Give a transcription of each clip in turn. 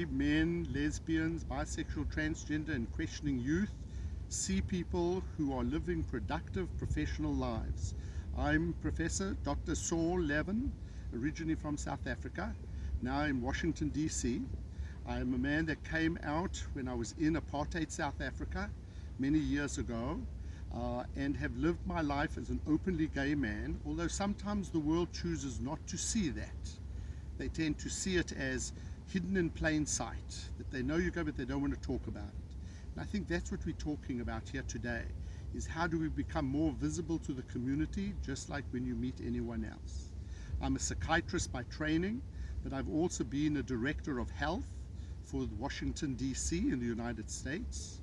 gay men, lesbians, bisexual, transgender and questioning youth see people who are living productive professional lives. I'm Professor Dr. Saul Levin, originally from South Africa, now in Washington DC. I'm a man that came out when I was in apartheid South Africa many years ago, and have lived my life as an openly gay man, although sometimes the world chooses not to see that. They tend to see it as hidden in plain sight, that they know you go but they don't want to talk about it. And I think that's what we're talking about here today, is how do we become more visible to the community, just like when you meet anyone else. I'm a psychiatrist by training, but I've also been a director of health for Washington DC in the United States,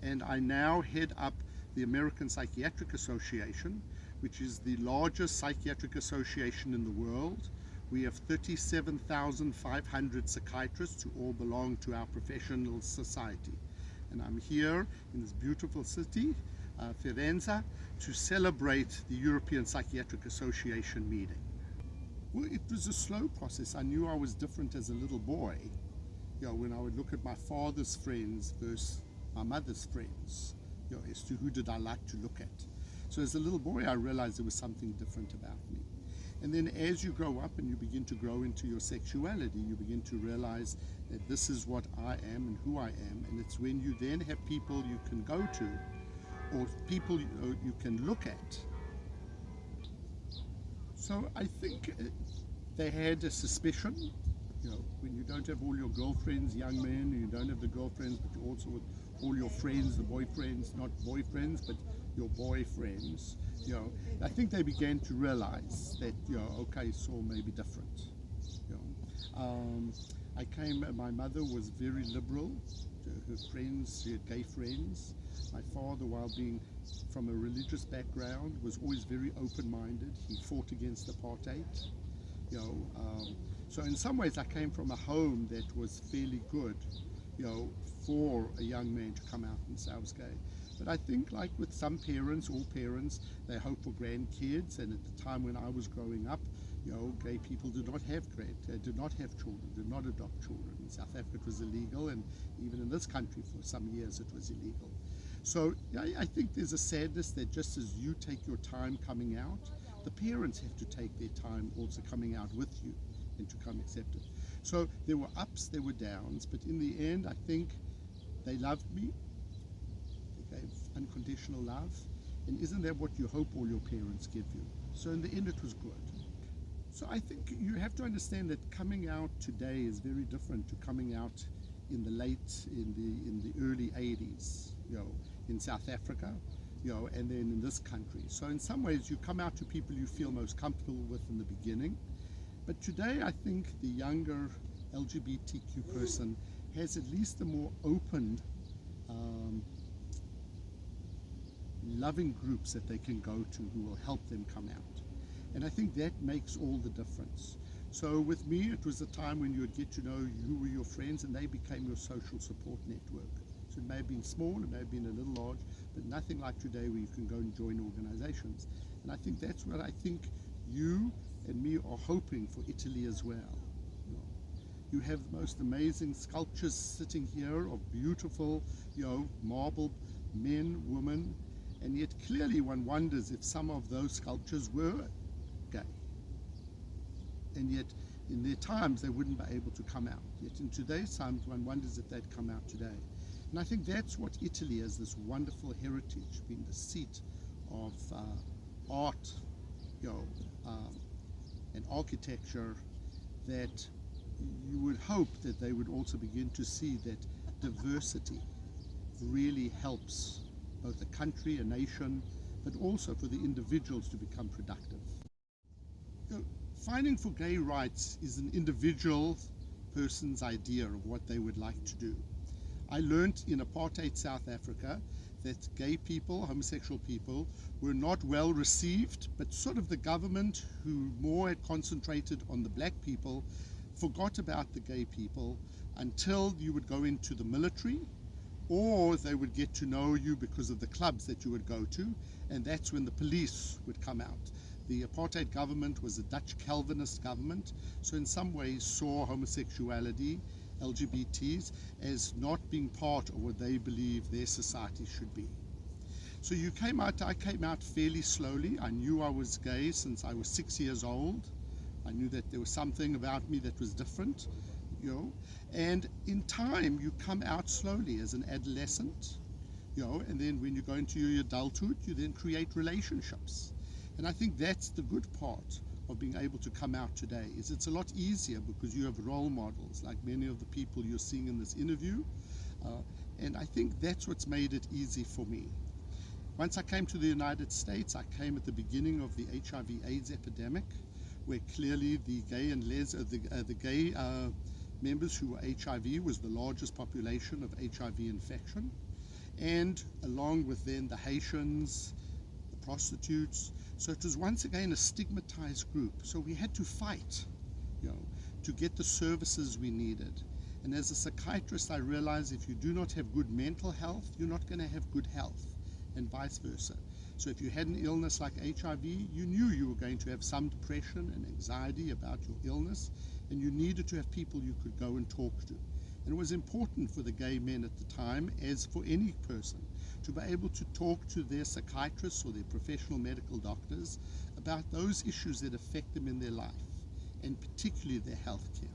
and I now head up the American Psychiatric Association, which is the largest psychiatric association in the world. We have 37,500 psychiatrists who all belong to our professional society. And I'm here in this beautiful city, Florence, to celebrate the European Psychiatric Association meeting. Well, it was a slow process. I knew I was different as a little boy. You know, when I would look at my father's friends versus my mother's friends, you know, as to who did I like to look at. So as a little boy, I realized there was something different about me. And then as you grow up and you begin to grow into your sexuality, you begin to realize that this is what I am and who I am. And it's when you then have people you can go to, or people you can look at. So I think they had a suspicion, you know, when you don't have all your girlfriends, young men, you don't have the girlfriends, but you also with all your friends, the boyfriends, not boyfriends, but your boyfriends, you know, I think they began to realize that, you know, okay, Saul may be different. You know, my mother was very liberal. Her friends, she had gay friends. My father, while being from a religious background, was always very open-minded. He fought against apartheid. You know, so in some ways I came from a home that was fairly good, you know, for a young man to come out and say I was gay. But I think, like with some parents, all parents, they hope for grandkids, and at the time when I was growing up, you know, gay people did not have children, did not adopt children. In South Africa it was illegal, and even in this country for some years it was illegal. So I think there's a sadness that just as you take your time coming out, the parents have to take their time also coming out with you and to come accept it. So there were ups, there were downs, but in the end I think they loved me. They gave unconditional love, and isn't that what you hope all your parents give you? So in the end it was good. So I think you have to understand that coming out today is very different to coming out in the early 80s, you know, in South Africa, you know, and then in this country. So in some ways you come out to people you feel most comfortable with in the beginning, but today I think the younger LGBTQ person has at least a more open, loving groups that they can go to who will help them come out. And I think that makes all the difference. So with me, it was a time when you would get to know who were your friends, and they became your social support network. So it may have been small, it may have been a little large, but nothing like today where you can go and join organizations. And I think that's what I think you and me are hoping for Italy as well. You have the most amazing sculptures sitting here of beautiful, you know, marble men, women, and yet clearly one wonders if some of those sculptures were gay. And yet in their times they wouldn't be able to come out. Yet in today's times one wonders if they'd come out today. And I think that's what Italy has, this wonderful heritage, being the seat of art, you know, and architecture, that you would hope that they would also begin to see that diversity really helps both a country, a nation, but also for the individuals to become productive. You know, fighting for gay rights is an individual person's idea of what they would like to do. I learned in apartheid South Africa that gay people, homosexual people, were not well received, but sort of the government, who more had concentrated on the black people, forgot about the gay people until you would go into the military, or they would get to know you because of the clubs that you would go to, and that's when the police would come out. The apartheid government was a Dutch Calvinist government, so in some ways saw homosexuality LGBTs as not being part of what they believe their society should be. So I came out fairly slowly. I knew I was gay since I was 6 years old. I knew that there was something about me that was different, and in time you come out slowly as an adolescent, and then when you go into your adulthood, you then create relationships. And I think that's the good part of being able to come out today, is it's a lot easier because you have role models like many of the people you're seeing in this interview, and I think that's what's made it easy for me. Once I came to the United States, I came at the beginning of the HIV/AIDS epidemic, where clearly the gay and the gay members who were HIV was the largest population of HIV infection, and along with then the Haitians, the prostitutes. So it was once again a stigmatized group. So we had to fight, to get the services we needed. And as a psychiatrist, I realized if you do not have good mental health, you're not going to have good health, and vice versa. So if you had an illness like HIV, you knew you were going to have some depression and anxiety about your illness, and you needed to have people you could go and talk to. And it was important for the gay men at the time, as for any person, to be able to talk to their psychiatrists or their professional medical doctors about those issues that affect them in their life, and particularly their health care.